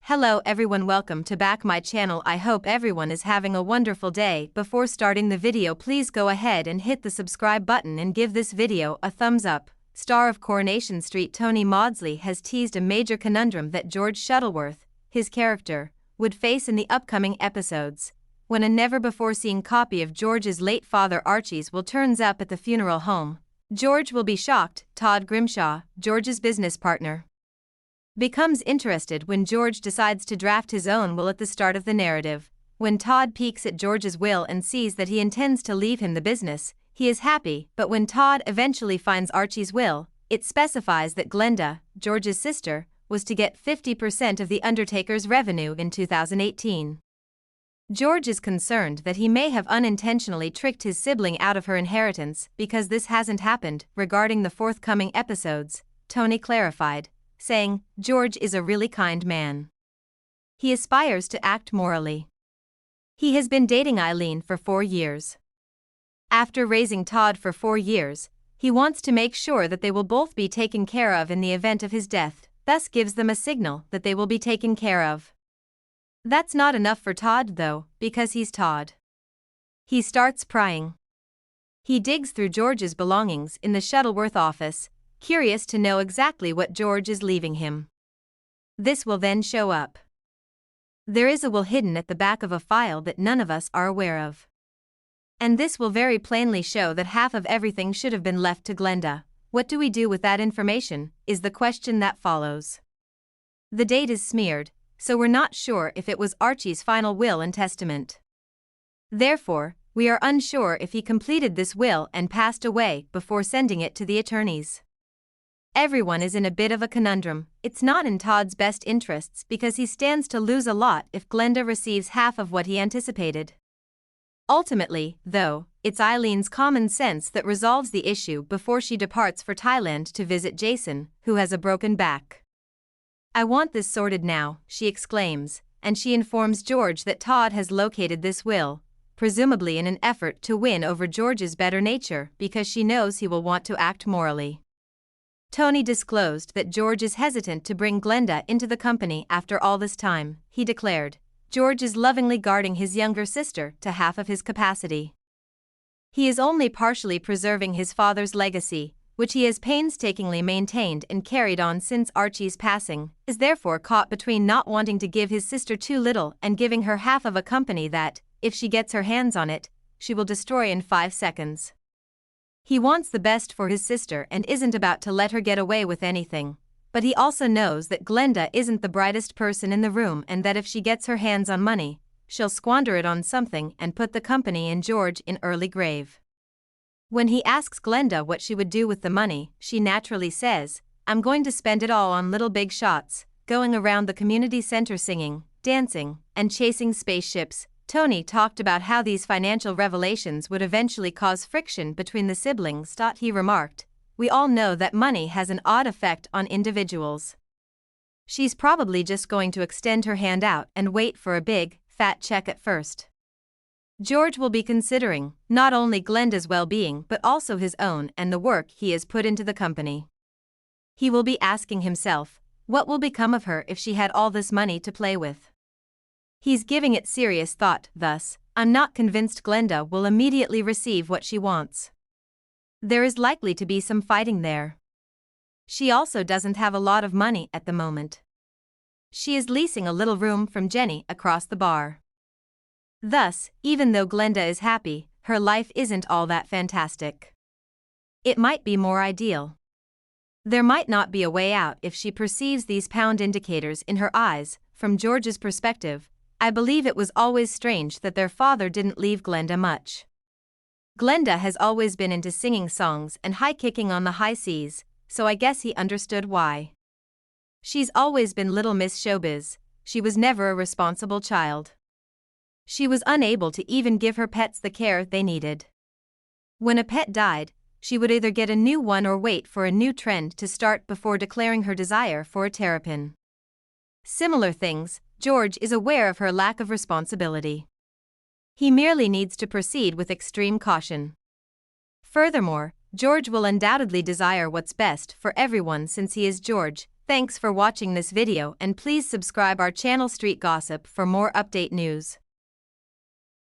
Hello everyone, welcome to back my channel. I hope everyone is having a wonderful day. Before starting the video, please go ahead and hit the subscribe button and give this video a thumbs up. Star of Coronation Street Tony Maudsley has teased a major conundrum that George Shuttleworth, his character, would face in the upcoming episodes, when a never-before-seen copy of George's late father Archie's will turns up at the funeral home. George will be shocked. Todd Grimshaw, George's business partner, becomes interested when George decides to draft his own will at the start of the narrative. When Todd peeks at George's will and sees that he intends to leave him the business, he is happy, but when Todd eventually finds Archie's will, it specifies that Glenda, George's sister, was to get 50% of the undertaker's revenue in 2018. George is concerned that he may have unintentionally tricked his sibling out of her inheritance. Because this hasn't happened. Regarding the forthcoming episodes, Tony clarified, saying, George is a really kind man. He aspires to act morally. He has been dating Eileen for 4 years. After raising Todd for 4 years, he wants to make sure that they will both be taken care of in the event of his death, thus gives them a signal that they will be taken care of. That's not enough for Todd though, because he's Todd. He starts prying. He digs through George's belongings in the Shuttleworth office, curious to know exactly what George is leaving him. This will then show up. There is a will hidden at the back of a file that none of us are aware of. And this will very plainly show that half of everything should have been left to Glenda. What do we do with that information, is the question that follows. The date is smeared, so we're not sure if it was Archie's final will and testament. Therefore, we are unsure if he completed this will and passed away before sending it to the attorneys. Everyone is in a bit of a conundrum. It's not in Todd's best interests because he stands to lose a lot if Glenda receives half of what he anticipated. Ultimately, though, it's Eileen's common sense that resolves the issue before she departs for Thailand to visit Jason, who has a broken back. I want this sorted now, she exclaims, and she informs George that Todd has located this will, presumably in an effort to win over George's better nature because she knows he will want to act morally. Tony disclosed that George is hesitant to bring Glenda into the company after all this time. He declared, George is lovingly guarding his younger sister to half of his capacity. He is only partially preserving his father's legacy, which he has painstakingly maintained and carried on since Archie's passing, is therefore caught between not wanting to give his sister too little and giving her half of a company that, if she gets her hands on it, she will destroy in 5 seconds. He wants the best for his sister and isn't about to let her get away with anything, but he also knows that Glenda isn't the brightest person in the room and that if she gets her hands on money, she'll squander it on something and put the company and George in early grave. When he asks Glenda what she would do with the money, she naturally says, I'm going to spend it all on little big shots, going around the community center singing, dancing, and chasing spaceships. Tony talked about how these financial revelations would eventually cause friction between the siblings. He remarked, we all know that money has an odd effect on individuals. She's probably just going to extend her hand out and wait for a big, fat check at first. George will be considering not only Glenda's well-being but also his own and the work he has put into the company. He will be asking himself, what will become of her if she had all this money to play with? He's giving it serious thought. Thus, I'm not convinced Glenda will immediately receive what she wants. There is likely to be some fighting there. She also doesn't have a lot of money at the moment. She is leasing a little room from Jenny across the bar. Thus, even though Glenda is happy, her life isn't all that fantastic. It might be more ideal. There might not be a way out if she perceives these pound indicators in her eyes. From George's perspective, I believe it was always strange that their father didn't leave Glenda much. Glenda has always been into singing songs and high-kicking on the high seas, so I guess he understood why. She's always been Little Miss Showbiz. She was never a responsible child. She was unable to even give her pets the care they needed. When a pet died, she would either get a new one or wait for a new trend to start before declaring her desire for a terrapin. Similar things, George is aware of her lack of responsibility. He merely needs to proceed with extreme caution. Furthermore, George will undoubtedly desire what's best for everyone since he is George, Thanks for watching this video and please subscribe our channel Street Gossip for more update news.